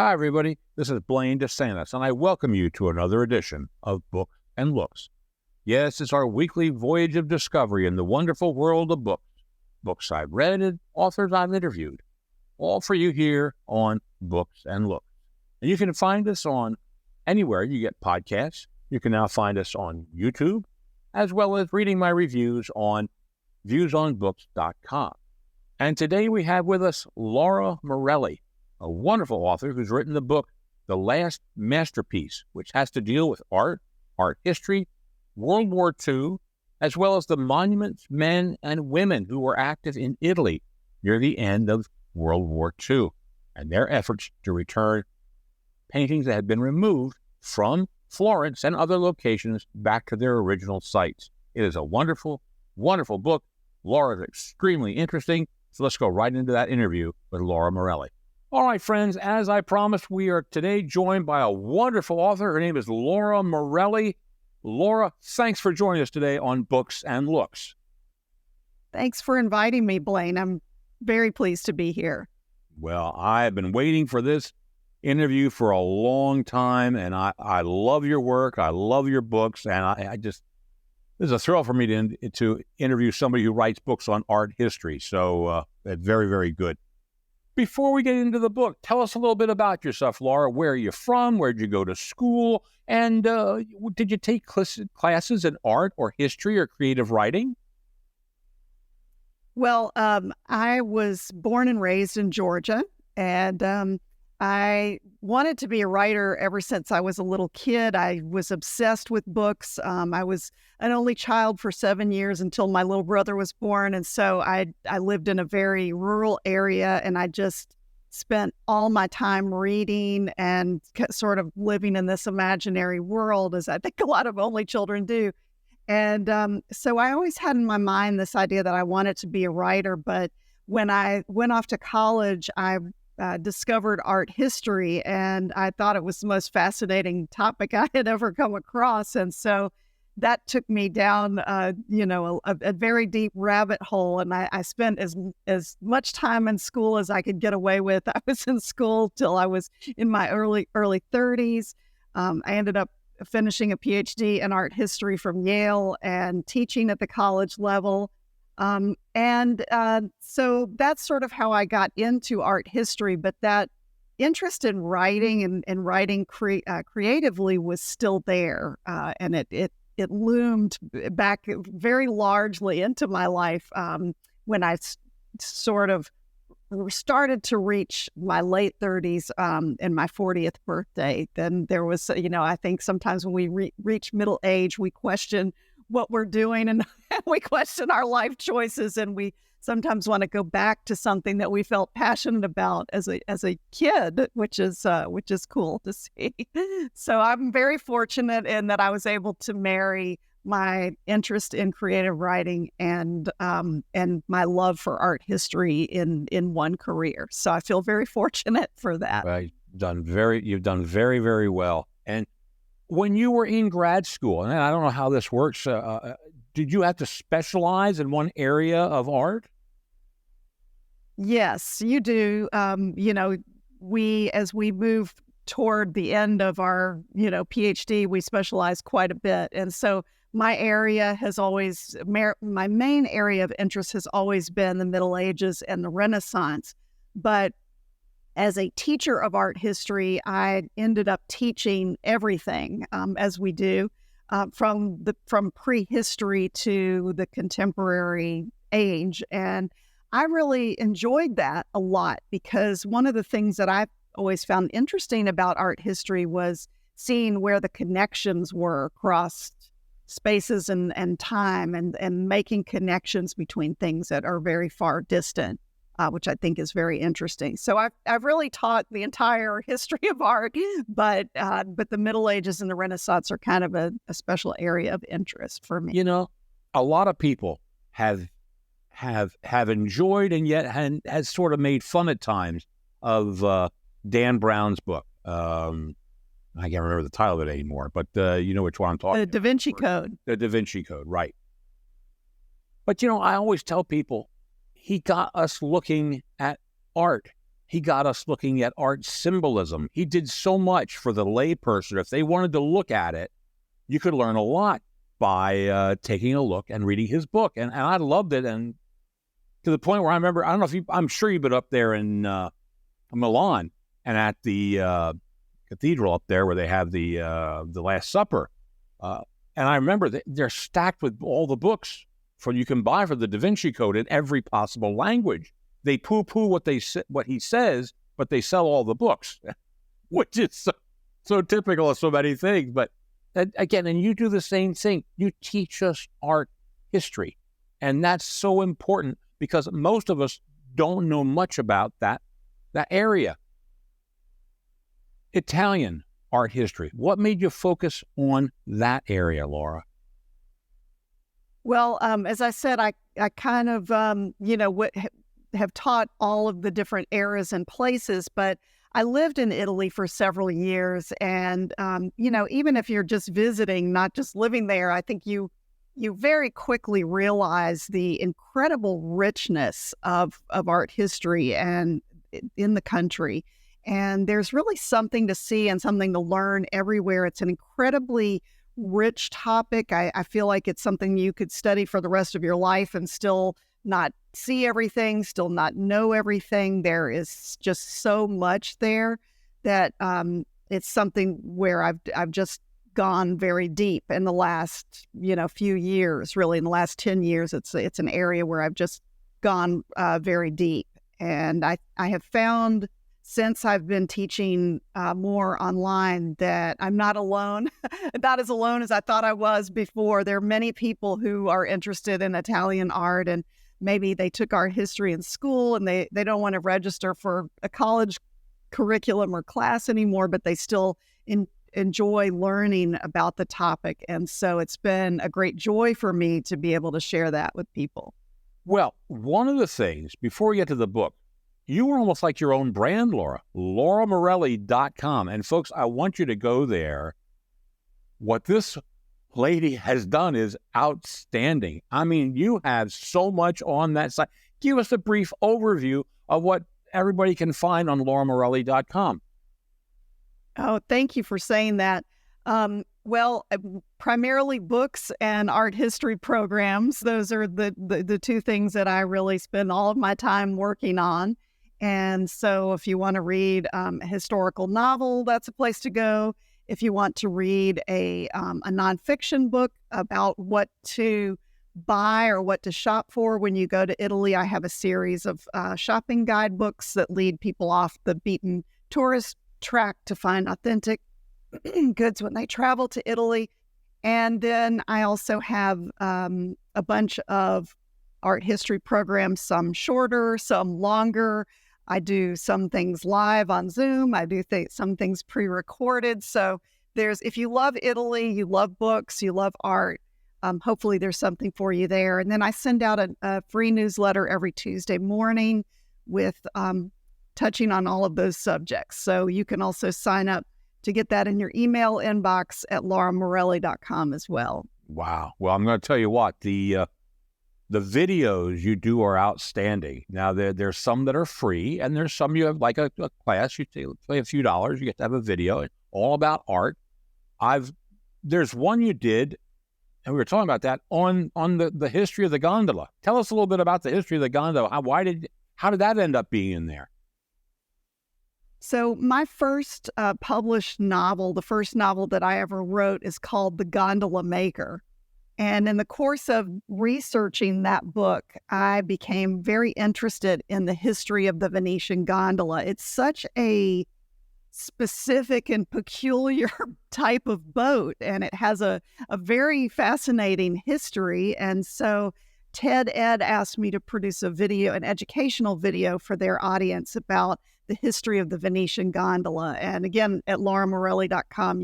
Hi, everybody. This is Blaine DeSantis, and I welcome you to another edition of Books and Looks. Yes, it's our weekly voyage of discovery in the wonderful world of books. Books I've read and authors I've interviewed. All for you here on Books and Looks. And you can find us on anywhere you get podcasts. You can now find us on YouTube, as well as reading my reviews on viewsonbooks.com. And today we have with us Laura Morelli, a wonderful author who's written the book, The Last Masterpiece, which has to deal with art history, World War II, as well as the monuments, men, and women who were active in Italy near the end of World War II, and their efforts to return paintings that had been removed from Florence and other locations back to their original sites. It is a wonderful, wonderful book. Laura is extremely interesting, so let's go right into that interview with Laura Morelli. All right, friends, as I promised, we are today joined by a wonderful author. Her name is Laura Morelli. Laura, thanks for joining us today on Books and Looks. Thanks for inviting me, Blaine. I'm very pleased to be here. Well, I have been waiting for this interview for a long time, and I love your work. I love your books, and I just, this is a thrill for me to interview somebody who writes books on art history. So it's very, very good. Before we get into the book, tell us a little bit about yourself, Laura. Where are you from? Where did you go to school? And did you take classes in art or history or creative writing? Well, I was born and raised in Georgia, and I wanted to be a writer ever since I was a little kid. I was obsessed with books. I was an only child for 7 years until my little brother was born. And so I lived in a very rural area, and I just spent all my time reading and sort of living in this imaginary world, as I think a lot of only children do. And so I always had in my mind this idea that I wanted to be a writer. But when I went off to college, I discovered art history, and I thought it was the most fascinating topic I had ever come across. And so that took me down, a very deep rabbit hole. And I spent as much time in school as I could get away with. I was in school till I was in my early 30s. I ended up finishing a PhD in art history from Yale and teaching at the college level. So that's sort of how I got into art history, but that interest in writing and writing creatively was still there. And it loomed back very largely into my life when I sort of started to reach my late 30s and my 40th birthday. Then there was, I think sometimes when we reach middle age, we question what we're doing, and we question our life choices, and we sometimes want to go back to something that we felt passionate about as a kid, which is cool to see. So I'm very fortunate in that I was able to marry my interest in creative writing and my love for art history in one career. So I feel very fortunate for that. Well, you've done very, very well. And when you were in grad school, and I don't know how this works, did you have to specialize in one area of art? Yes, you do. As we move toward the end of our, PhD, we specialize quite a bit. And so my area has always, my main area of interest has always been the Middle Ages and the Renaissance. But as a teacher of art history, I ended up teaching everything, as we do, from prehistory to the contemporary age. And I really enjoyed that a lot, because one of the things that I've always found interesting about art history was seeing where the connections were across spaces and time, and making connections between things that are very far distant. Which I think is very interesting. So I've really taught the entire history of art, but the Middle Ages and the Renaissance are kind of a special area of interest for me. A lot of people have enjoyed and yet has sort of made fun at times of Dan Brown's book. I can't remember the title of it anymore, but you know which one I'm talking about. The Da Vinci Code. The Da Vinci Code, right. But I always tell people, he got us looking at art He got us looking at art symbolism. He did so much for the layperson. If they wanted to look at it, you could learn a lot by taking a look and reading his book. And I loved it. And to the point where I remember, I don't know if I'm sure you've been up there in Milan and at the cathedral up there where they have the Last Supper. And I remember they're stacked with all the books you can buy for the Da Vinci Code in every possible language. They poo-poo what he says, but they sell all the books, which is so typical of so many things. But again, and you do the same thing. You teach us art history, and that's so important because most of us don't know much about that area. Italian art history. What made you focus on that area, Laura? Well, as I said, I kind of, have taught all of the different eras and places, but I lived in Italy for several years. And, even if you're just visiting, not just living there, I think you very quickly realize the incredible richness of art history and in the country. And there's really something to see and something to learn everywhere. It's an incredibly rich topic. I feel like it's something you could study for the rest of your life and still not see everything, still not know everything. There is just so much there that it's something where I've just gone very deep in the last few years. Really, in the last 10 years, it's an area where I've just gone very deep, and I have found, since I've been teaching more online, that I'm not alone, not as alone as I thought I was before. There are many people who are interested in Italian art, and maybe they took art history in school and they don't want to register for a college curriculum or class anymore, but they still enjoy learning about the topic. And so it's been a great joy for me to be able to share that with people. Well, one of the things, before we get to the book, you were almost like your own brand, Laura, Lauramorileecom. And folks, I want you to go there. What this lady has done is outstanding. I mean, you have so much on that site. Give us a brief overview of what everybody can find on Lauramorileecom. Oh, thank you for saying that. Well, primarily books and art history programs. Those are the two things that I really spend all of my time working on. And so if you want to read a historical novel, that's a place to go. If you want to read a nonfiction book about what to buy or what to shop for when you go to Italy, I have a series of shopping guidebooks that lead people off the beaten tourist track to find authentic goods when they travel to Italy. And then I also have a bunch of art history programs, some shorter, some longer. I do some things live on Zoom. I do some things pre-recorded. So if you love Italy, you love books, you love art, hopefully there's something for you there. And then I send out a free newsletter every Tuesday morning with touching on all of those subjects. So you can also sign up to get that in your email inbox at Lauramorileecom as well. Wow. Well, I'm going to tell you what, the videos you do are outstanding. Now, there's some that are free, and there's some you have like a class. You pay a few dollars, you get to have a video all about art. There's one you did, and we were talking about that on the history of the gondola. Tell us a little bit about the history of the gondola. How did that end up being in there? So my first published novel, the first novel that I ever wrote, is called The Gondola Maker. And in the course of researching that book, I became very interested in the history of the Venetian gondola. It's such a specific and peculiar type of boat, and it has a very fascinating history. And so TED Ed asked me to produce an educational video for their audience about the history of the Venetian gondola. And again, at Lauramorileecom,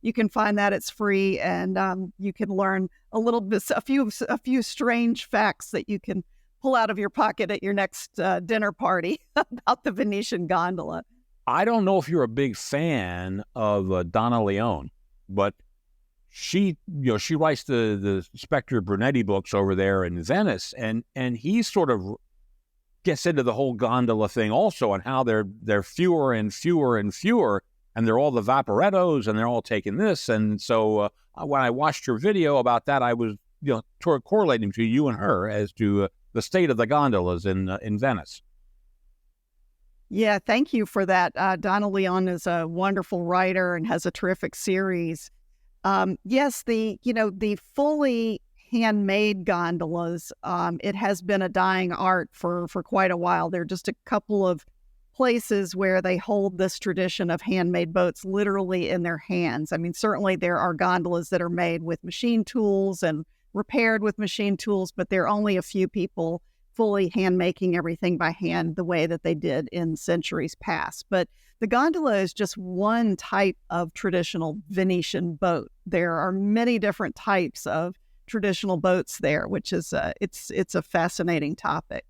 you can find that. It's free, and you can learn a little bit, a few strange facts that you can pull out of your pocket at your next dinner party about the Venetian gondola. I don't know if you're a big fan of Donna Leone, but she writes the Spectre Brunetti books over there in Venice, and he sort of gets into the whole gondola thing also, and how they're fewer and fewer and fewer, and they're all the vaporettos, and they're all taking this. And so when I watched your video about that, I was correlating to you and her as to the state of the gondolas in Venice. Yeah, thank you for that. Donna Leon is a wonderful writer and has a terrific series. Yes, the fully handmade gondolas, it has been a dying art for quite a while. There are just a couple of places where they hold this tradition of handmade boats literally in their hands. I mean, certainly there are gondolas that are made with machine tools and repaired with machine tools, but there are only a few people fully hand making everything by hand the way that they did in centuries past. But the gondola is just one type of traditional Venetian boat. There are many different types of traditional boats there, which is it's a fascinating topic.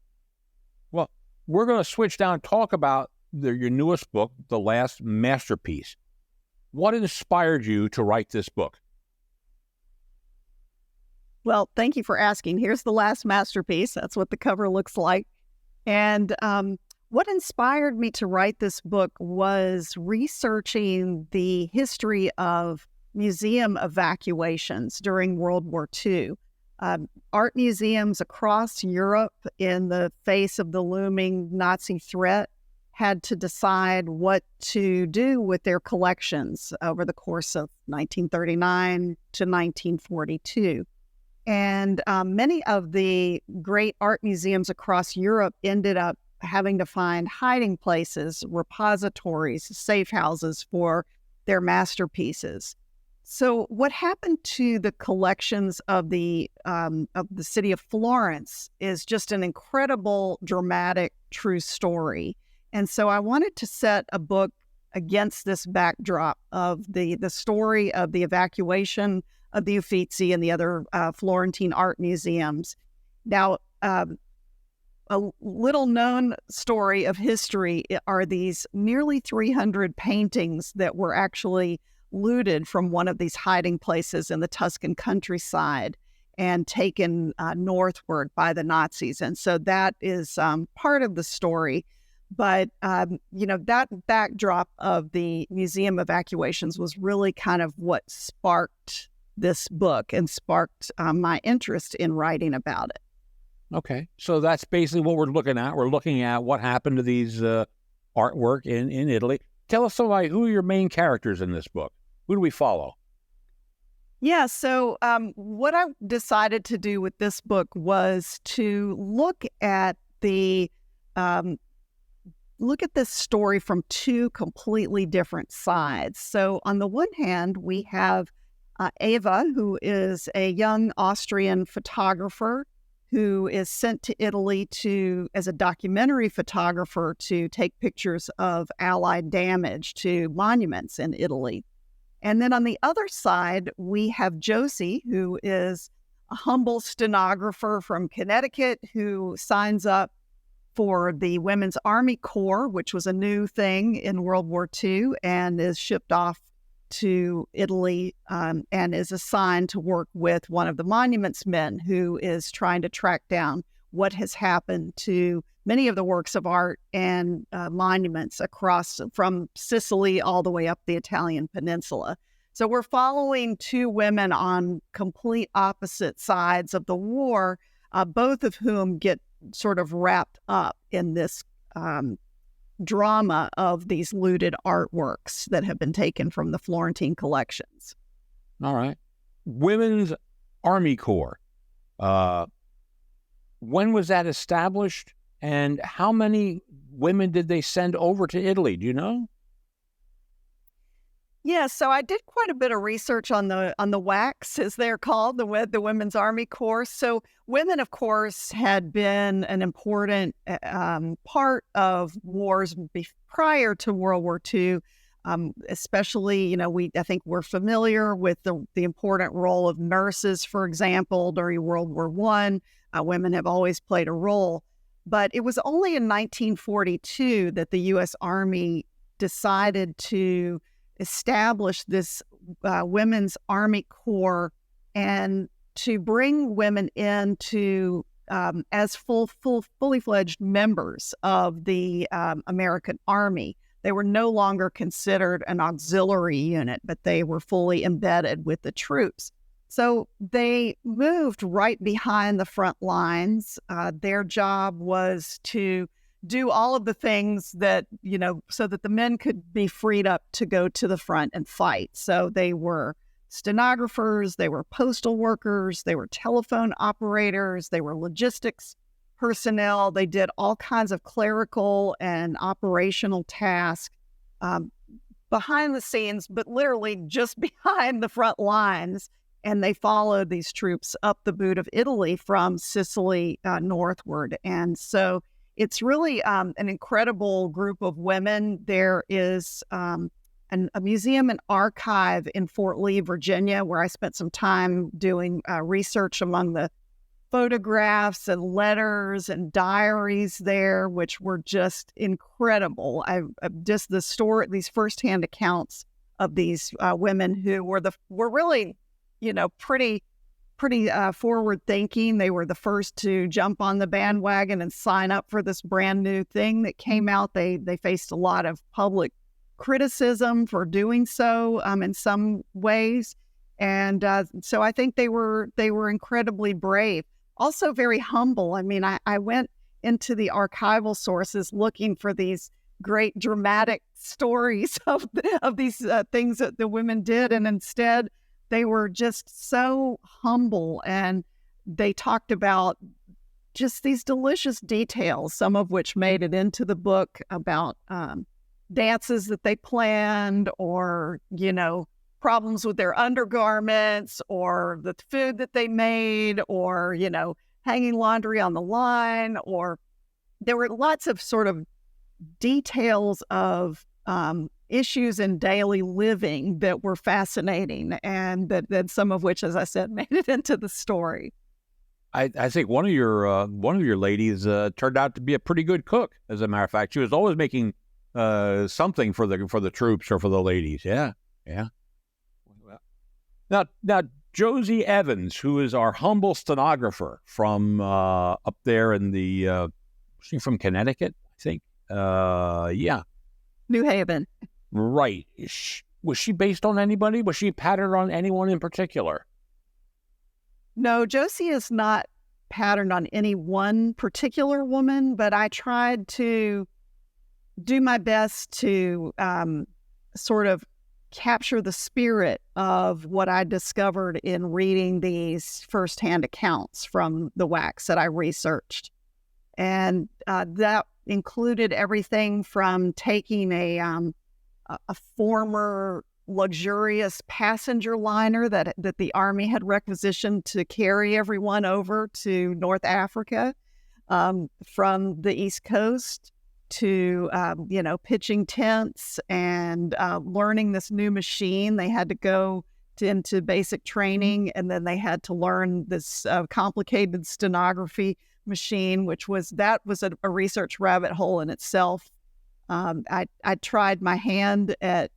Well, we're going to switch down and talk about your newest book, The Last Masterpiece. What inspired you to write this book? Well, thank you for asking. Here's The Last Masterpiece. That's what the cover looks like. And what inspired me to write this book was researching the history of museum evacuations during World War II. Art museums across Europe, in the face of the looming Nazi threat, had to decide what to do with their collections over the course of 1939 to 1942. And many of the great art museums across Europe ended up having to find hiding places, repositories, safe houses for their masterpieces. So what happened to the collections of the city of Florence is just an incredible, dramatic, true story. And so I wanted to set a book against this backdrop of the story of the evacuation of the Uffizi and the other Florentine art museums. Now, a little known story of history are these nearly 300 paintings that were actually looted from one of these hiding places in the Tuscan countryside and taken northward by the Nazis. And so that is part of the story. But, that backdrop of the museum evacuations was really kind of what sparked this book and sparked my interest in writing about it. Okay. So that's basically what we're looking at. We're looking at what happened to these artwork in Italy. Tell us somebody, who are your main characters in this book? Who do we follow? Yeah, so what I decided to do with this book was to look at this story from two completely different sides. So on the one hand, we have Ava, who is a young Austrian photographer who is sent to Italy as a documentary photographer to take pictures of Allied damage to monuments in Italy. And then on the other side, we have Josie, who is a humble stenographer from Connecticut who signs up for the Women's Army Corps, which was a new thing in World War II, and is shipped off to Italy and is assigned to work with one of the monuments men who is trying to track down what has happened to many of the works of art and monuments across from Sicily all the way up the Italian peninsula. So we're following two women on complete opposite sides of the war, both of whom get sort of wrapped up in this drama of these looted artworks that have been taken from the Florentine collections. All right. Women's Army Corps. When was that established, and how many women did they send over to Italy? Do you know? Yeah, so I did quite a bit of research on the WWII, as they're called, the Women's Army Corps. So women, of course, had been an important part of wars prior to World War II. Especially, I think we're familiar with the important role of nurses, for example, during World War I. Women have always played a role. But it was only in 1942 that the U.S. Army decided to establish this Women's Army Corps and to bring women in to as fully fledged members of the American Army. They were no longer considered an auxiliary unit, but they were fully embedded with the troops. So they moved right behind the front lines. Their job was to do all of the things that, so that the men could be freed up to go to the front and fight. So they were stenographers, they were postal workers, they were telephone operators, they were logistics personnel. They did all kinds of clerical and operational tasks behind the scenes, but literally just behind the front lines. And they followed these troops up the boot of Italy from Sicily northward. And so it's really an incredible group of women. There is a museum and archive in Fort Lee, Virginia, where I spent some time doing research among the photographs and letters and diaries there, which were just incredible. Just the story, these firsthand accounts of these women who were really, pretty forward thinking. They were the first to jump on the bandwagon and sign up for this brand new thing that came out. They faced a lot of public criticism for doing so in some ways. And so I think they were incredibly brave. Also very humble. I mean, I went into the archival sources looking for these great dramatic stories of these things that the women did. And instead, they were just so humble. And they talked about just these delicious details, some of which made it into the book, about dances that they planned, or, problems with their undergarments, or the food that they made, or, hanging laundry on the line, or there were lots of sort of details of issues in daily living that were fascinating, and that some of which, as I said, made it into the story. I think one of your ladies turned out to be a pretty good cook. As a matter of fact, she was always making something for the troops or for the ladies. Yeah. Now, Josie Evans, who is our humble stenographer from up there in she's from Connecticut, I think. Yeah. New Haven. Right. Was she based on anybody? Was she patterned on anyone in particular? No, Josie is not patterned on any one particular woman, but I tried to do my best to sort of capture the spirit of what I discovered in reading these firsthand accounts from the WWII that I researched. And that included everything from taking a former luxurious passenger liner that the Army had requisitioned to carry everyone over to North Africa from the East Coast, to pitching tents and learning this new machine. They had to go into basic training, and then they had to learn this complicated stenography machine, which was a research rabbit hole in itself. I tried my hand at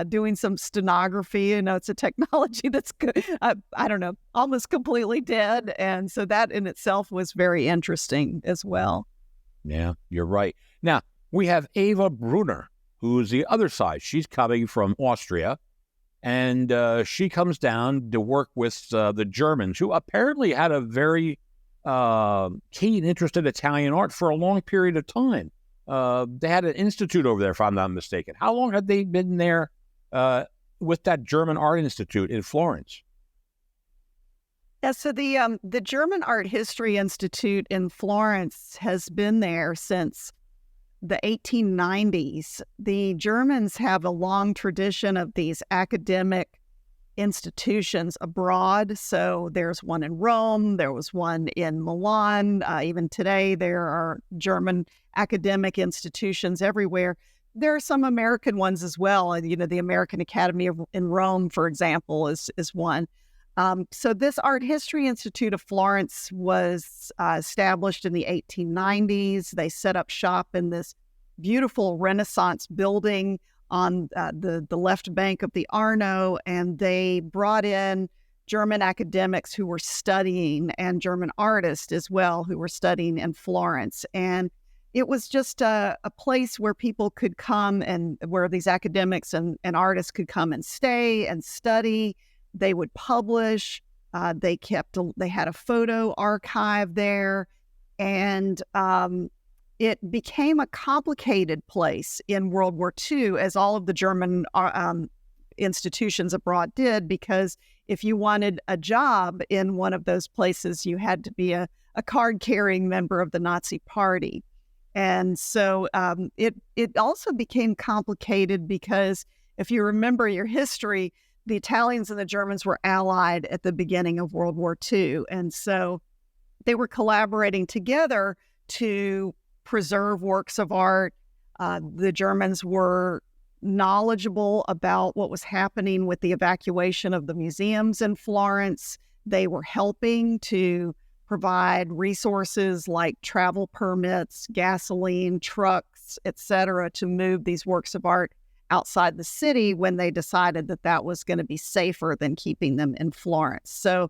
doing some stenography. It's a technology that's I don't know, almost completely dead, and so that in itself was very interesting as well. Yeah, you're right. Now, we have Ava Bruner, who's the other side. She's coming from Austria, and she comes down to work with the Germans, who apparently had a very keen interest in Italian art for a long period of time. They had an institute over there, if I'm not mistaken. How long had they been there with that German Art Institute in Florence? Yeah, so the German Art History Institute in Florence has been there since the 1890s. The Germans have a long tradition of these academic institutions abroad. So there's one in Rome, there was one in Milan. Even today, there are German academic institutions everywhere. There are some American ones as well. The American Academy in Rome, for example, is one. So this Art History Institute of Florence was established in the 1890s. They set up shop in this beautiful Renaissance building on the left bank of the Arno, and they brought in German academics who were studying and German artists as well who were studying in Florence. And it was just a place where people could come and where these academics and artists could come and stay and study. They would publish. They had a photo archive there. And it became a complicated place in World War II, as all of the German institutions abroad did, because if you wanted a job in one of those places, you had to be a card-carrying member of the Nazi Party. And so it also became complicated because if you remember your history, the Italians and the Germans were allied at the beginning of World War II. And so they were collaborating together to preserve works of art. The Germans were knowledgeable about what was happening with the evacuation of the museums in Florence. They were helping to provide resources like travel permits, gasoline, trucks, etc., to move these works of art outside the city when they decided that that was going to be safer than keeping them in Florence. So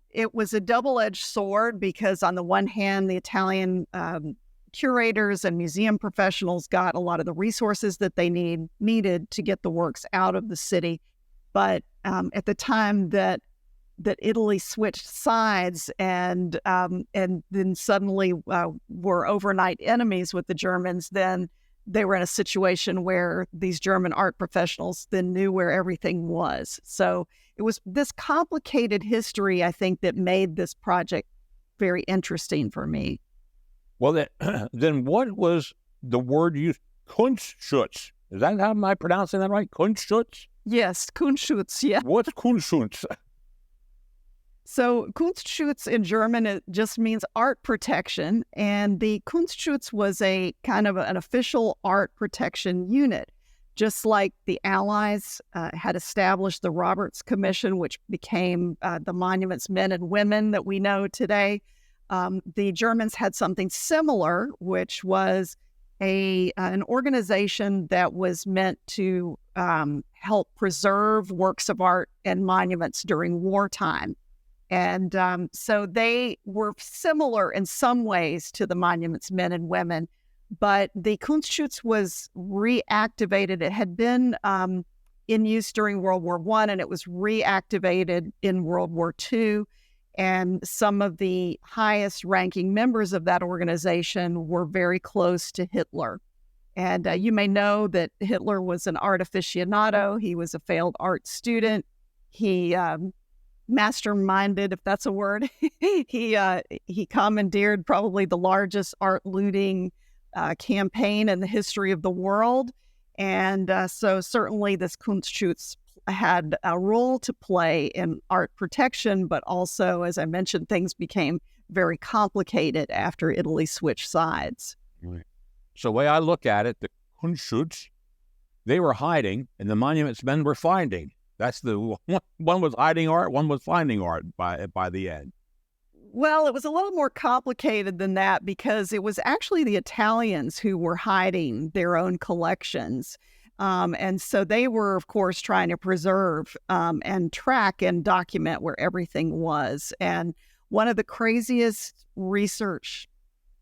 it was a double-edged sword because on the one hand, the Italian curators and museum professionals got a lot of the resources that they needed to get the works out of the city. But at the time that Italy switched sides and then suddenly were overnight enemies with the Germans, then they were in a situation where these German art professionals then knew where everything was. So it was this complicated history, I think, that made this project very interesting for me. Well, then what was the word used? Kunstschutz. Is that how am I pronouncing that right? Kunstschutz? Yes, Kunstschutz, yeah. What's Kunstschutz? So Kunstschutz in German, it just means art protection. And the Kunstschutz was a kind of an official art protection unit, just like the Allies had established the Roberts Commission, which became the Monuments Men and Women that we know today. The Germans had something similar, which was an organization that was meant to help preserve works of art and monuments during wartime. And so they were similar in some ways to the Monuments Men and Women, but the Kunstschutz was reactivated. It had been in use during World War I, and it was reactivated in World War II. And some of the highest ranking members of that organization were very close to Hitler. And you may know that Hitler was an art aficionado. He was a failed art student. He masterminded, if that's a word. He commandeered probably the largest art looting campaign in the history of the world. And so certainly this Kunstschutz had a role to play in art protection, but also, as I mentioned, things became very complicated after Italy switched sides. Right. So the way I look at it, the Kunstschutz, they were hiding and the Monuments Men were finding. That's the one was hiding art, one was finding art by the end. Well, it was a little more complicated than that because it was actually the Italians who were hiding their own collections. And so they were, of course, trying to preserve and track and document where everything was. And one of the craziest research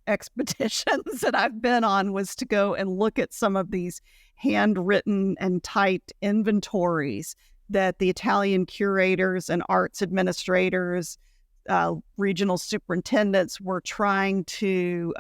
expeditions that I've been on was to go and look at some of these handwritten and typed inventories that the Italian curators and arts administrators, regional superintendents were trying to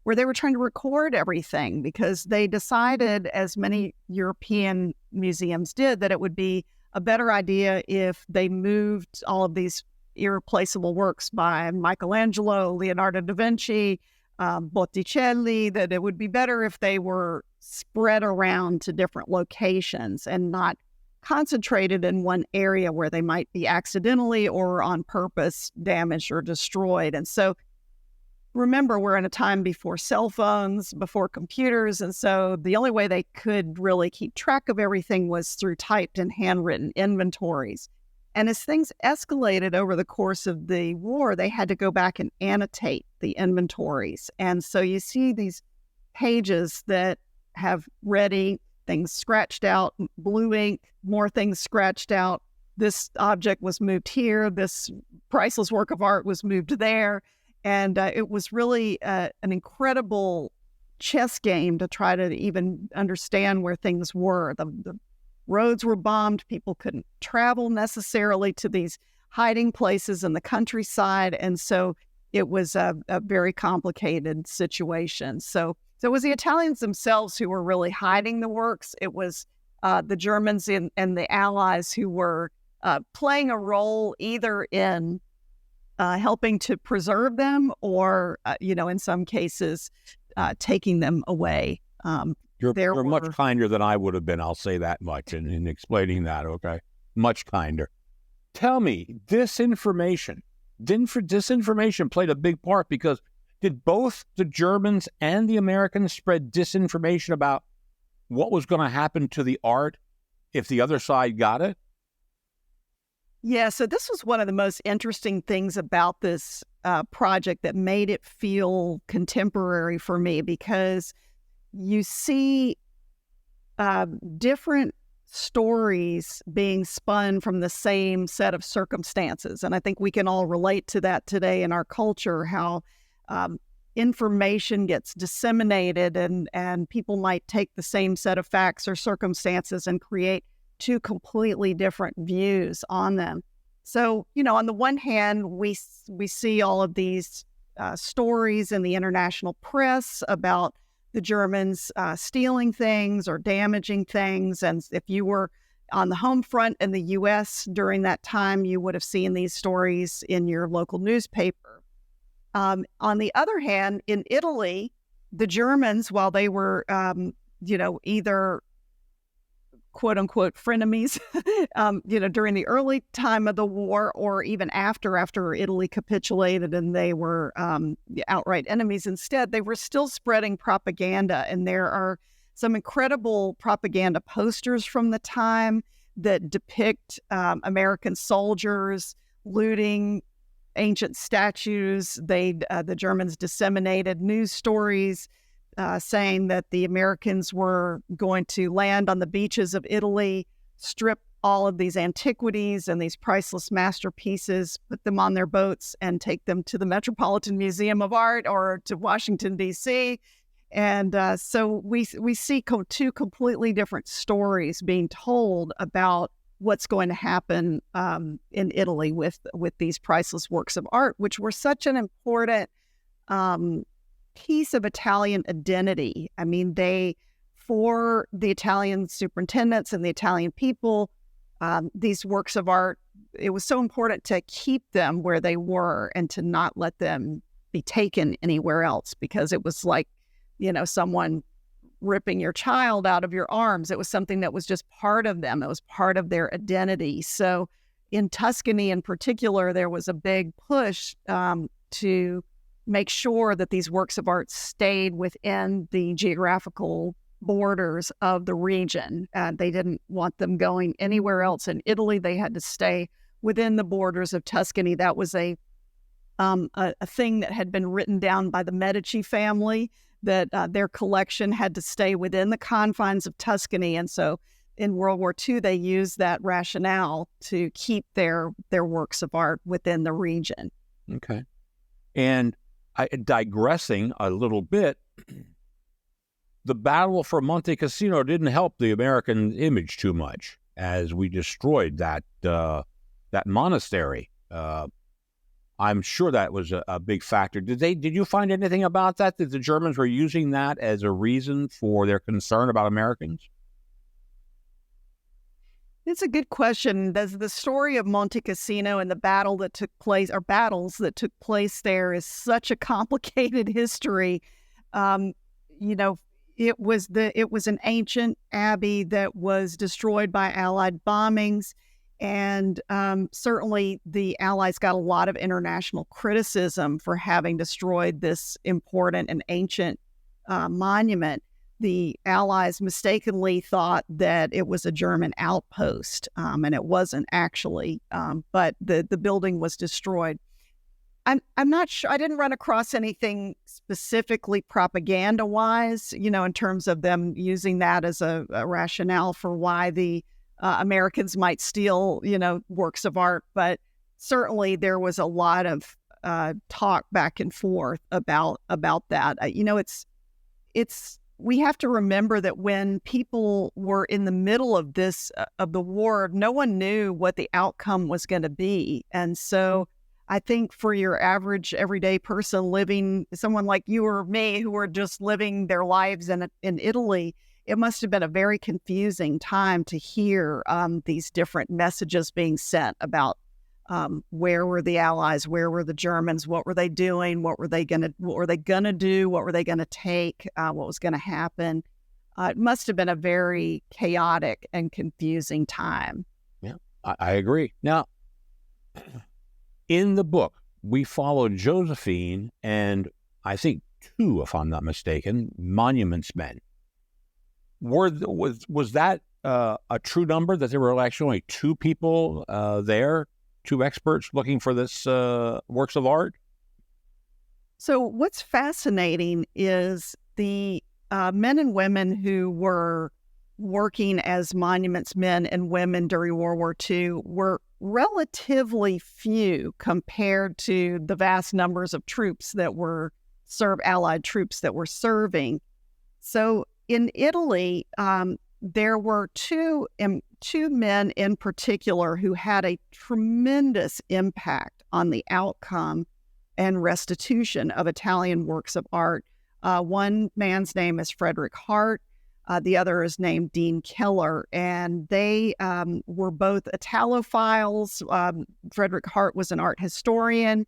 where they were trying to record everything because they decided, as many European museums did, that it would be a better idea if they moved all of these irreplaceable works by Michelangelo, Leonardo da Vinci, Botticelli, that it would be better if they were spread around to different locations and not concentrated in one area where they might be accidentally or on purpose damaged or destroyed. And so remember, we're in a time before cell phones, before computers, and so the only way they could really keep track of everything was through typed and handwritten inventories. And as things escalated over the course of the war, they had to go back and annotate the inventories. And so you see these pages that have red ink, things scratched out, blue ink, more things scratched out, this object was moved here, this priceless work of art was moved there. And it was really an incredible chess game to try to even understand where things were. The roads were bombed. People couldn't travel necessarily to these hiding places in the countryside. And so it was a very complicated situation. So it was the Italians themselves who were really hiding the works. It was the Germans and the Allies who were playing a role either in helping to preserve them or, in some cases, taking them away. You're much kinder than I would have been, I'll say that much, in explaining that, okay? Much kinder. Tell me, disinformation played a big part, because did both the Germans and the Americans spread disinformation about what was going to happen to the art if the other side got it? Yeah, so this was one of the most interesting things about this project that made it feel contemporary for me, because you see different stories being spun from the same set of circumstances. And I think we can all relate to that today in our culture, how information gets disseminated and people might take the same set of facts or circumstances and create two completely different views on them. So, on the one hand, we see all of these stories in the international press about the Germans stealing things or damaging things. And if you were on the home front in the U.S. during that time, you would have seen these stories in your local newspaper. On the other hand, in Italy, the Germans, while they were, either quote unquote frenemies, during the early time of the war, or even after Italy capitulated and they were outright enemies instead, they were still spreading propaganda. And there are some incredible propaganda posters from the time that depict American soldiers looting ancient statues. The Germans disseminated news stories saying that the Americans were going to land on the beaches of Italy, strip all of these antiquities and these priceless masterpieces, put them on their boats, and take them to the Metropolitan Museum of Art or to Washington, D.C. And so we see two completely different stories being told about what's going to happen in Italy with these priceless works of art, which were such an important piece of Italian identity. I mean, for the Italian superintendents and the Italian people, these works of art, it was so important to keep them where they were and to not let them be taken anywhere else, because it was like, someone ripping your child out of your arms. It was something that was just part of them. It was part of their identity. So in Tuscany in particular, there was a big push to make sure that these works of art stayed within the geographical borders of the region. They didn't want them going anywhere else in Italy. They had to stay within the borders of Tuscany. That was a thing that had been written down by the Medici family, that their collection had to stay within the confines of Tuscany. And so in World War II, they used that rationale to keep their works of art within the region. Okay. And digressing a little bit, the battle for Monte Casino didn't help the American image too much, as we destroyed that monastery. I'm sure that was a big factor. Did you find anything about that the Germans were using that as a reason for their concern about Americans? It's a good question. The story of Monte Casino and the battle that took place, or battles that took place there, is such a complicated history. It was an ancient abbey that was destroyed by Allied bombings. And certainly the Allies got a lot of international criticism for having destroyed this important and ancient monument. The Allies mistakenly thought that it was a German outpost, and it wasn't actually, but the building was destroyed. I'm not sure. I didn't run across anything specifically propaganda-wise, in terms of them using that as a rationale for why the Americans might steal, works of art, but certainly there was a lot of talk back and forth about that. We have to remember that when people were in the middle of this, of the war, no one knew what the outcome was going to be. And so I think for your average everyday person living, someone like you or me who are just living their lives in Italy, it must have been a very confusing time to hear these different messages being sent about where were the Allies, where were the Germans, what were they doing, what were they gonna do, what were they gonna take, what was gonna happen. It must have been a very chaotic and confusing time. Yeah, I agree. Now, in the book, we followed Josephine and I think two, if I'm not mistaken, monuments men. Was that a true number, that there were actually only two people there? Two experts looking for this works of art? So what's fascinating is the men and women who were working as monuments men and women during World War II were relatively few compared to the vast numbers of troops that were Allied troops that were serving. So in Italy, there were two men in particular who had a tremendous impact on the outcome and restitution of Italian works of art. One man's name is Frederick Hart. The other is named Dean Keller, and they were both Italophiles. Frederick Hart was an art historian.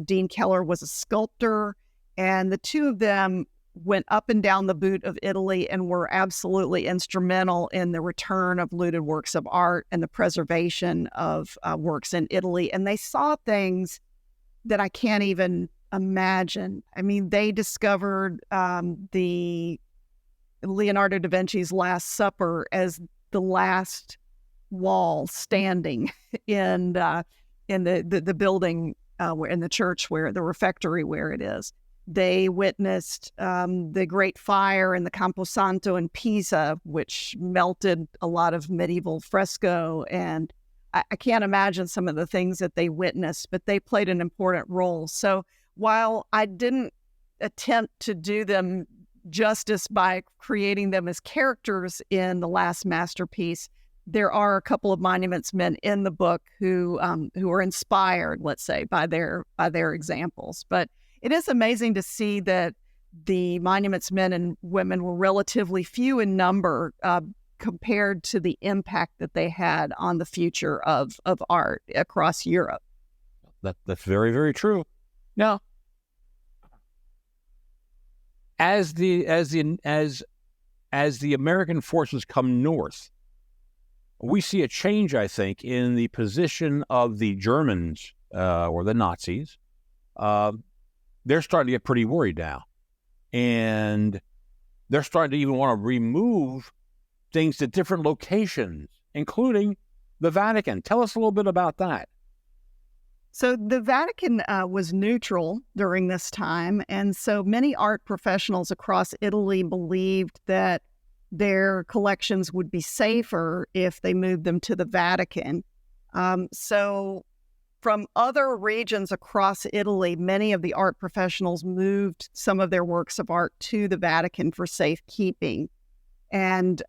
Dean Keller was a sculptor, and the two of them went up and down the boot of Italy and were absolutely instrumental in the return of looted works of art and the preservation of works in Italy. And they saw things that I can't even imagine. I mean, they discovered the Leonardo da Vinci's Last Supper as the last wall standing in the building, in the church, where the refectory where it is. They witnessed the Great Fire in the Camposanto in Pisa, which melted a lot of medieval fresco. And I can't imagine some of the things that they witnessed, but they played an important role. So while I didn't attempt to do them justice by creating them as characters in the last masterpiece, there are a couple of monuments men in the book who are inspired, let's say, by their examples. But it is amazing to see that the monuments men and women were relatively few in number compared to the impact that they had on the future of art across Europe. That's very, very true. Now, as the American forces come north, we see a change, I think, in the position of the Germans or the Nazis. They're starting to get pretty worried now. And they're starting to even want to remove things to different locations, including the Vatican. Tell us a little bit about that. So the Vatican was neutral during this time, and so many art professionals across Italy believed that their collections would be safer if they moved them to the Vatican. So from other regions across Italy, many of the art professionals moved some of their works of art to the Vatican for safekeeping. And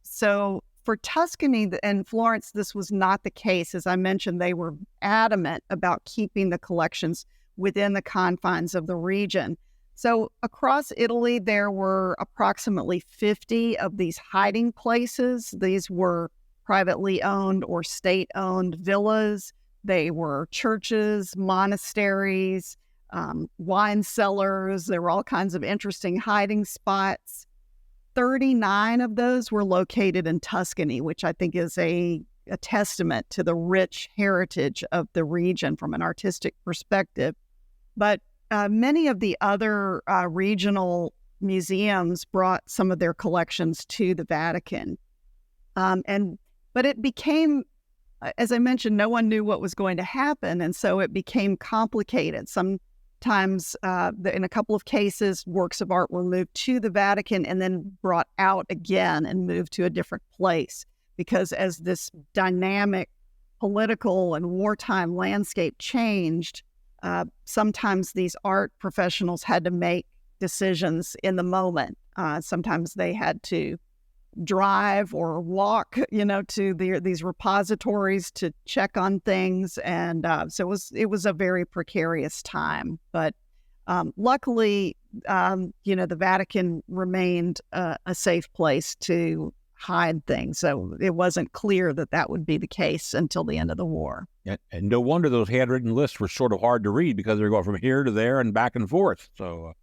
so for Tuscany and Florence, this was not the case. As I mentioned, they were adamant about keeping the collections within the confines of the region. So across Italy, there were approximately 50 of these hiding places. These were privately owned or state-owned villas. They were churches, monasteries, wine cellars. There were all kinds of interesting hiding spots. 39 of those were located in Tuscany, which I think is a testament to the rich heritage of the region from an artistic perspective. But many of the other regional museums brought some of their collections to the Vatican. But it became, as I mentioned, no one knew what was going to happen, and so it became complicated. Sometimes, in a couple of cases, works of art were moved to the Vatican and then brought out again and moved to a different place. because as this dynamic political and wartime landscape changed, sometimes these art professionals had to make decisions in the moment. Sometimes they had to drive or walk, to these repositories to check on things, and so it was a very precarious time. But luckily, the Vatican remained a safe place to hide things, so it wasn't clear that would be the case until the end of the war. And no wonder those handwritten lists were sort of hard to read, because they were going from here to there and back and forth. So.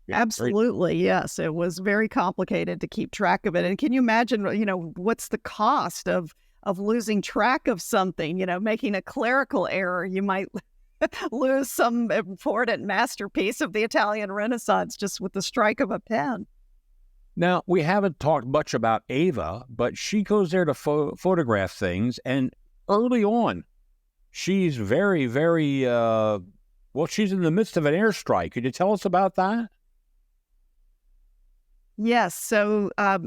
Yeah, absolutely. Yes. It was very complicated to keep track of it. And can you imagine, what's the cost of losing track of something, making a clerical error? You might lose some important masterpiece of the Italian Renaissance just with the strike of a pen. Now, we haven't talked much about Ava, but she goes there to photograph things. And early on, she's very, very, she's in the midst of an airstrike. Could you tell us about that? Yes. So up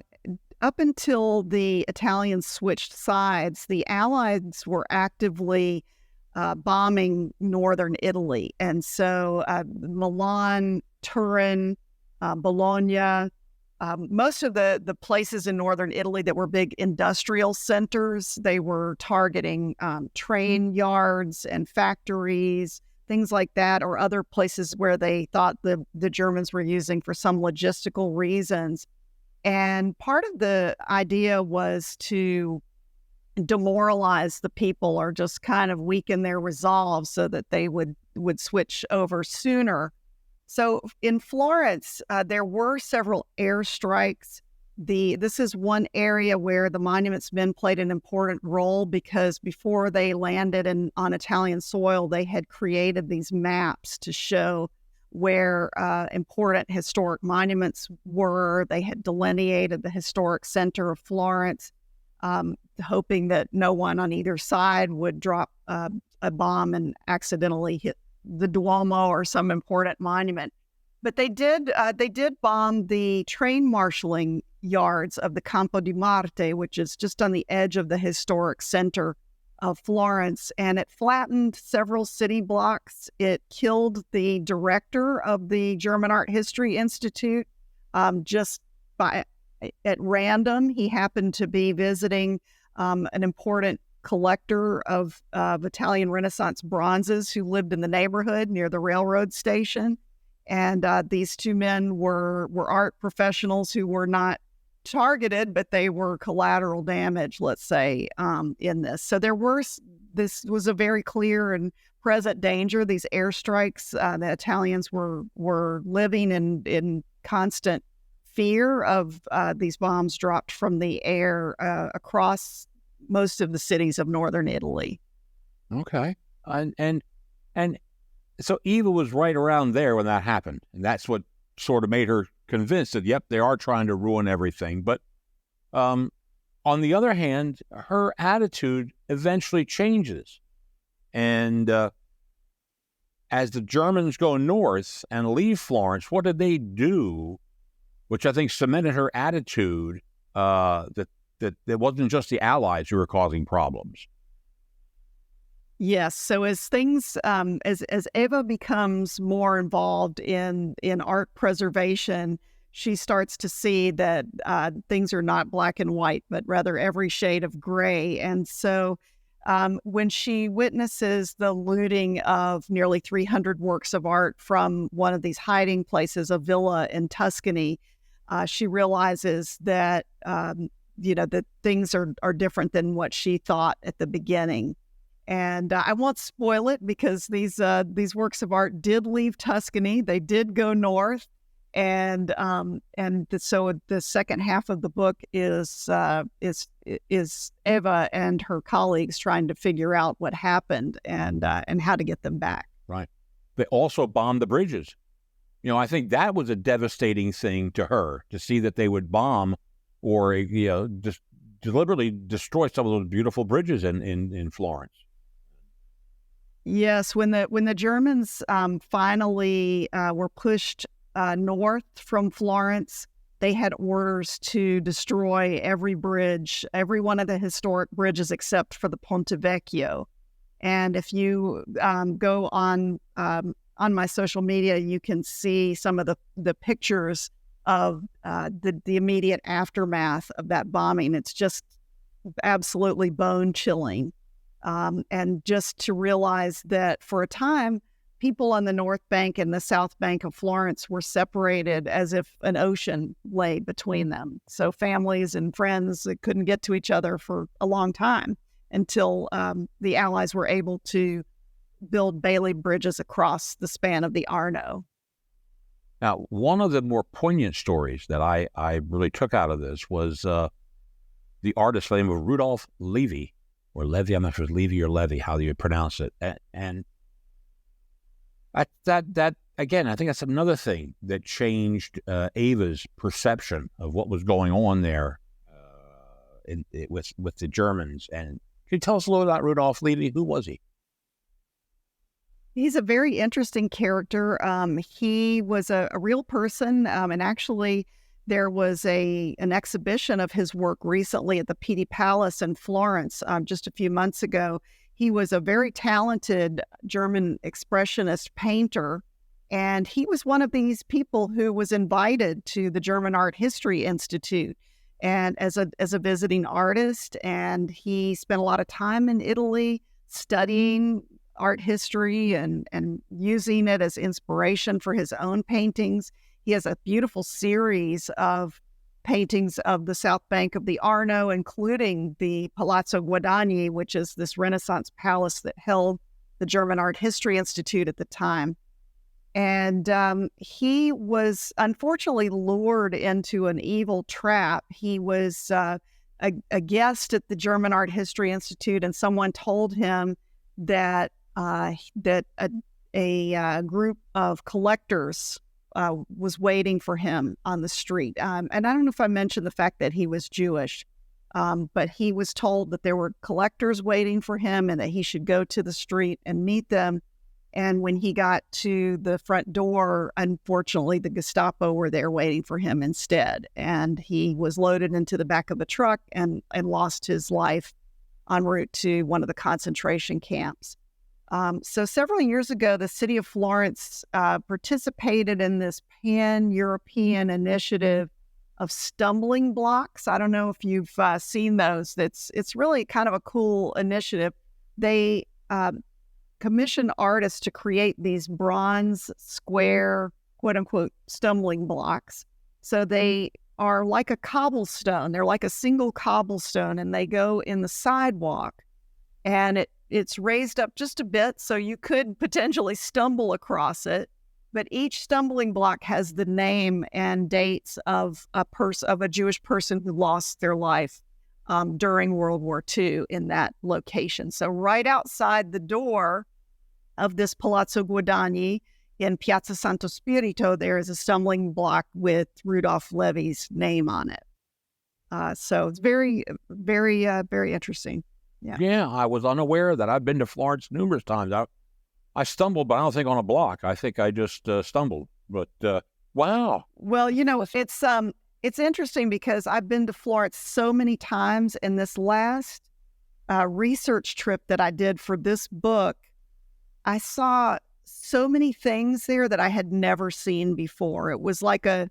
until the Italians switched sides, the Allies were actively bombing northern Italy. And so Milan, Turin, Bologna, most of the places in northern Italy that were big industrial centers, they were targeting train yards and factories, things like that, or other places where they thought the Germans were using for some logistical reasons. And part of the idea was to demoralize the people, or just kind of weaken their resolve so that they would switch over sooner. So in Florence, there were several airstrikes. This is one area where the Monuments Men played an important role, because before they landed on Italian soil, they had created these maps to show where important historic monuments were. They had delineated the historic center of Florence, hoping that no one on either side would drop a bomb and accidentally hit the Duomo or some important monument. But they did bomb the train marshalling yards of the Campo di Marte, which is just on the edge of the historic center of Florence, and it flattened several city blocks. It killed the director of the German Art History Institute just at random. He happened to be visiting an important collector of Italian Renaissance bronzes who lived in the neighborhood near the railroad station. And these two men were art professionals who were not targeted, but they were collateral damage, let's say, in this. So this was a very clear and present danger. These airstrikes, the Italians were living in constant fear of these bombs dropped from the air across most of the cities of northern Italy. Okay, and so Eva was right around there when that happened, and that's what sort of made her convinced that, yep, they are trying to ruin everything. But on the other hand, her attitude eventually changes. And as the Germans go north and leave Florence, what did they do, which I think cemented her attitude that it wasn't just the Allies who were causing problems? Yes. So as things, as Eva becomes more involved in art preservation, she starts to see that things are not black and white, but rather every shade of gray. And so when she witnesses the looting of nearly 300 works of art from one of these hiding places, a villa in Tuscany, she realizes that, that things are different than what she thought at the beginning. And I won't spoil it, because these works of art did leave Tuscany. They did go north, so the second half of the book is Eva and her colleagues trying to figure out what happened and how to get them back. Right. They also bombed the bridges. I think that was a devastating thing to her, to see that they would bomb or just deliberately destroy some of those beautiful bridges in Florence. Yes, when the Germans finally were pushed north from Florence, they had orders to destroy every bridge, every one of the historic bridges except for the Ponte Vecchio. And if you go on my social media, you can see some of the pictures of the immediate aftermath of that bombing. It's just absolutely bone-chilling. And just to realize that for a time, people on the North Bank and the South Bank of Florence were separated as if an ocean lay between them. So families and friends couldn't get to each other for a long time until the Allies were able to build Bailey bridges across the span of the Arno. Now, one of the more poignant stories that I really took out of this was the artist by the name of Rudolph Levy, or Levy. I'm not sure if it's Levy or Levy, how you pronounce it. And that again, I think that's another thing that changed Ava's perception of what was going on there with the Germans. And can you tell us a little about Rudolph Levy? Who was he? He's a very interesting character. He was a real person, and actually there was an exhibition of his work recently at the Pitti Palace in Florence just a few months ago. He was a very talented German expressionist painter, and he was one of these people who was invited to the German Art History Institute and as a visiting artist, and he spent a lot of time in Italy studying art history and using it as inspiration for his own paintings. He has a beautiful series of paintings of the South Bank of the Arno, including the Palazzo Guadagni, which is this Renaissance palace that held the German Art History Institute at the time. And he was unfortunately lured into an evil trap. He was a guest at the German Art History Institute, and someone told him that a group of collectors was waiting for him on the street. And I don't know if I mentioned the fact that he was Jewish, but he was told that there were collectors waiting for him and that he should go to the street and meet them. And when he got to the front door, unfortunately, the Gestapo were there waiting for him instead. And he was loaded into the back of the truck and lost his life en route to one of the concentration camps. So several years ago, the city of Florence participated in this pan-European initiative of stumbling blocks. I don't know if you've seen those. It's really kind of a cool initiative. They commissioned artists to create these bronze square, quote-unquote, stumbling blocks. So they are like a cobblestone. They're like a single cobblestone, and they go in the sidewalk. And it's raised up just a bit, so you could potentially stumble across it. But each stumbling block has the name and dates of a Jewish person who lost their life during World War II in that location. So right outside the door of this Palazzo Guadagni in Piazza Santo Spirito, there is a stumbling block with Rudolph Levy's name on it. So it's very, very, very interesting. Yeah, I was unaware of that. I've been to Florence numerous times. I stumbled, but I don't think on a block. I think I just stumbled. But wow. Well, it's interesting because I've been to Florence so many times, and this last research trip that I did for this book, I saw so many things there that I had never seen before. It was like a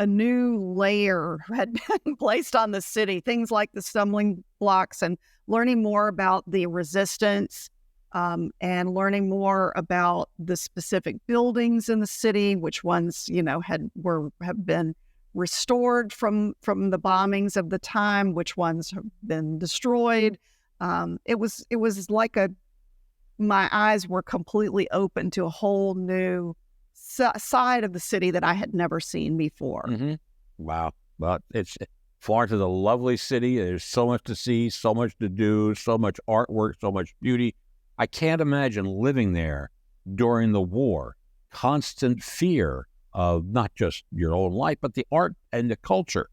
new layer had been placed on the city, things like the stumbling blocks, and learning more about the resistance, and learning more about the specific buildings in the city, which ones, have been restored from the bombings of the time, which ones have been destroyed. It was like my eyes were completely open to a whole new side of the city that I had never seen before. Mm-hmm. Wow. Well, Florence is a lovely city. There's so much to see, so much to do, so much artwork, so much beauty. I can't imagine living there during the war. Constant fear of not just your own life, but the art and the culture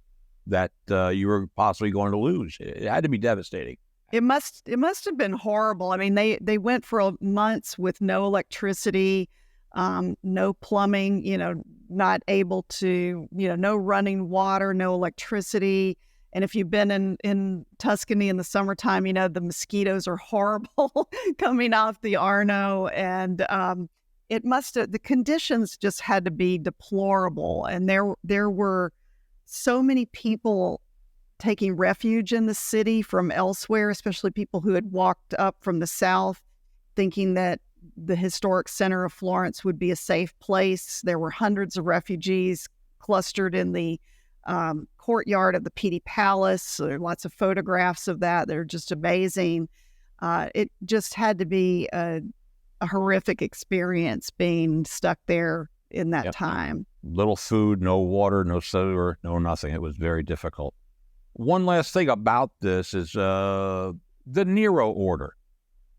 that you were possibly going to lose. It had to be devastating. It must have been horrible. I mean, they went for months with no electricity. no plumbing, not able to, no running water, no electricity. And if you've been in Tuscany in the summertime, the mosquitoes are horrible coming off the Arno. And the conditions just had to be deplorable. And there were so many people taking refuge in the city from elsewhere, especially people who had walked up from the south, thinking that the historic center of Florence would be a safe place. There were hundreds of refugees clustered in the courtyard of the Pitti Palace. There are lots of photographs of that. They're just amazing. It just had to be a horrific experience being stuck there in that time. Little food, no water, no sewer, no nothing. It was very difficult. One last thing about this is the Nero Order.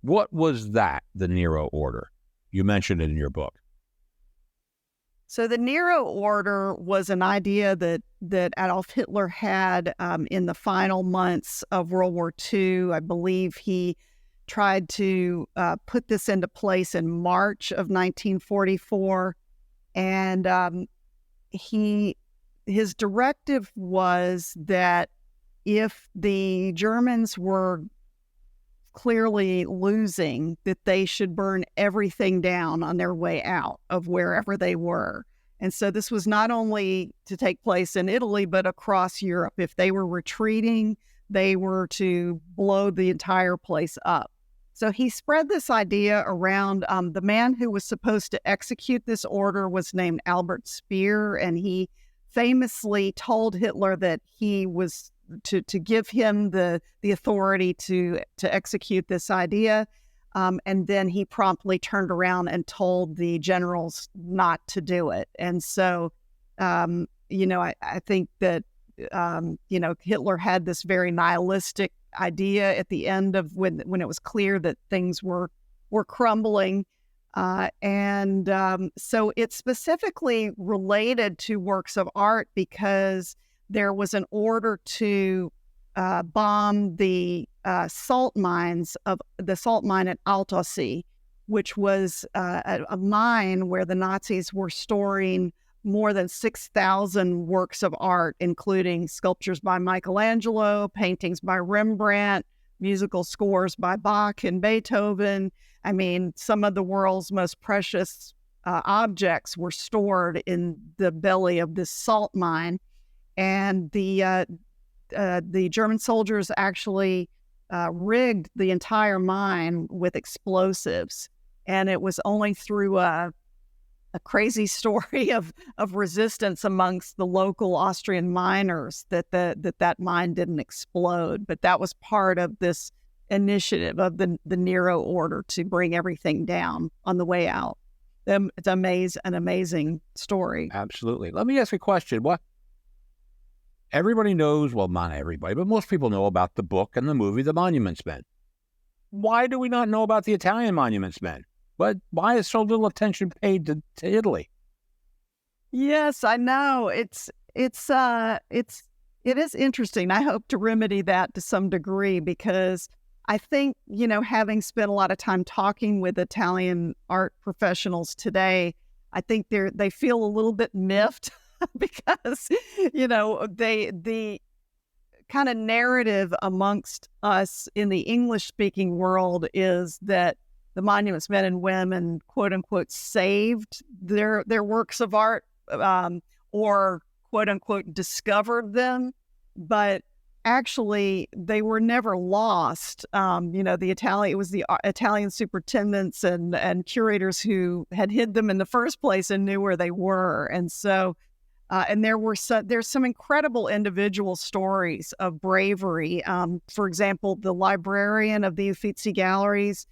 What was that, the Nero Order? You mentioned it in your book. So the Nero Order was an idea that Adolf Hitler had in the final months of World War II. I believe he tried to put this into place in March of 1944. And his directive was that if the Germans were clearly losing, that they should burn everything down on their way out of wherever they were. And so this was not only to take place in Italy, but across Europe. If they were retreating, they were to blow the entire place up. So he spread this idea around. The man who was supposed to execute this order was named Albert Speer, and he famously told Hitler that he was to give him the authority to execute this idea. And then he promptly turned around and told the generals not to do it. And so, I think that, Hitler had this very nihilistic idea at the end of when it was clear that things were crumbling. So it's specifically related to works of art because there was an order to bomb the salt mine at Altaussee, which was a mine where the Nazis were storing more than 6,000 works of art, including sculptures by Michelangelo, paintings by Rembrandt, musical scores by Bach and Beethoven. I mean, some of the world's most precious objects were stored in the belly of this salt mine. And the German soldiers actually rigged the entire mine with explosives. And it was only through a crazy story of resistance amongst the local Austrian miners that mine didn't explode. But that was part of this initiative of the Nero Order to bring everything down on the way out. It's an amazing story. Absolutely. Let me ask you a question. Everybody knows, well, not everybody, but most people know about the book and the movie, The Monuments Men. Why do we not know about the Italian Monuments Men? But why is so little attention paid to Italy? Yes, I know. It is interesting. I hope to remedy that to some degree because I think, having spent a lot of time talking with Italian art professionals today, I think they feel a little bit miffed because, the kind of narrative amongst us in the English-speaking world is that the Monuments Men and Women, quote unquote, saved their works of art or quote unquote discovered them, but actually they were never lost. It was the Italian superintendents and curators who had hid them in the first place and knew where they were, and so. And there's some incredible individual stories of bravery. For example, the librarian of the Uffizi galleries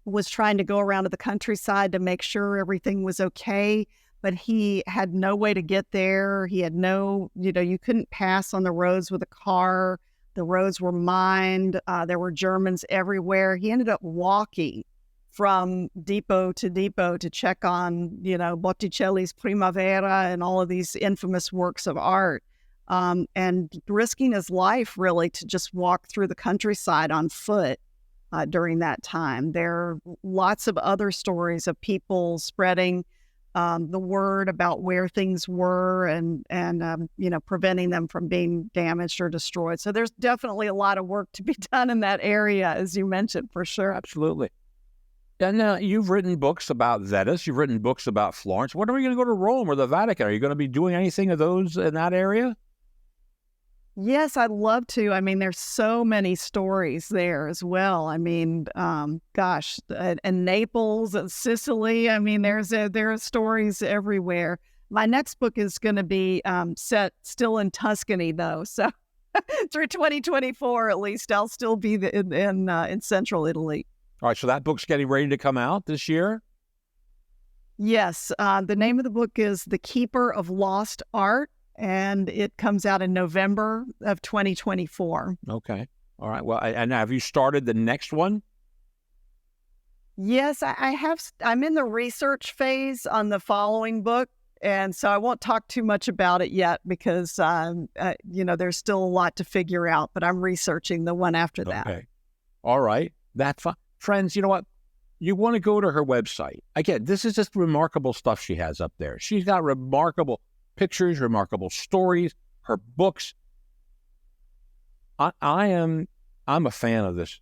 was trying to go around to the countryside to make sure everything was okay, but he had no way to get there. He had you couldn't pass on the roads with a car. The roads were mined. There were Germans everywhere. He ended up walking from depot to check on, Botticelli's Primavera and all of these infamous works of art, and risking his life really to just walk through the countryside on foot. during that time. There are lots of other stories of people spreading the word about where things were and preventing them from being damaged or destroyed. So there's definitely a lot of work to be done in that area, as you mentioned, for sure. Absolutely. And you've written books about Venice. You've written books about Florence. When are we going to go to Rome or the Vatican? Are you going to be doing anything of those in that area? Yes, I'd love to. I mean, there's so many stories there as well. I mean, and Naples and Sicily. I mean, there are stories everywhere. My next book is going to be set still in Tuscany, though. So through 2024, at least, I'll still be in central Italy. All right, so that book's getting ready to come out this year? Yes. The name of the book is The Keeper of Lost Art, and it comes out in November of 2024. Okay. All right. Well, and have you started the next one? Yes, I have. I'm in the research phase on the following book, and so I won't talk too much about it yet because, there's still a lot to figure out, but I'm researching the one after that. Okay. All right. That's fine. Friends, you know what? You want to go to her website. Again, this is just remarkable stuff she has up there. She's got remarkable pictures, remarkable stories, her books. I'm a fan of this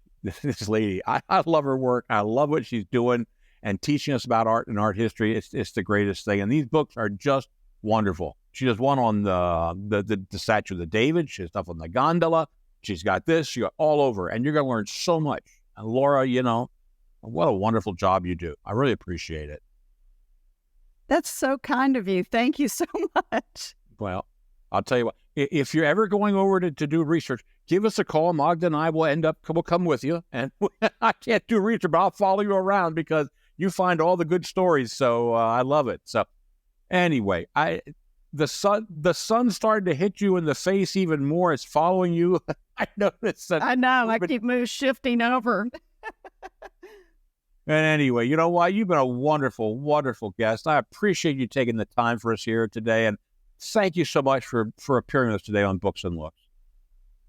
lady. I love her work. I love what she's doing and teaching us about art and art history. It's the greatest thing. And these books are just wonderful. She does one on the statue of David. She has stuff on the gondola. She's got this. She got all over. And you're going to learn so much. And Laura, what a wonderful job you do. I really appreciate it. That's so kind of you. Thank you so much. Well, I'll tell you what, if you're ever going over to do research, give us a call. Magda and I will come with you. And I can't do research, but I'll follow you around because you find all the good stories. So I love it. So anyway, the sun started to hit you in the face even more. It's following you. I noticed that. I know. I keep shifting over. And anyway, you know what? You've been a wonderful, wonderful guest. I appreciate you taking the time for us here today. And thank you so much for appearing with us today on Books and Looks.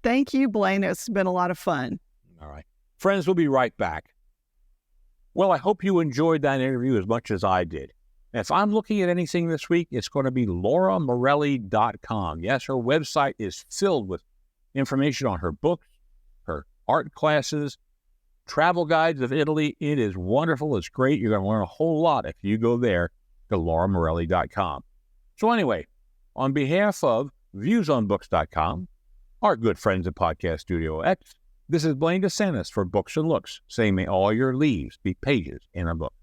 Thank you, Blaine. It's been a lot of fun. All right. Friends, we'll be right back. Well, I hope you enjoyed that interview as much as I did. And if I'm looking at anything this week, it's going to be Lauramorileecom. Yes, her website is filled with information on her books, her art classes, travel guides of Italy. It is wonderful. It's great. You're going to learn a whole lot if you go there to Lauramorileecom. So anyway, on behalf of viewsonbooks.com, our good friends at Podcast Studio X, this is Blaine DeSantis for Books and Looks, saying may all your leaves be pages in a book.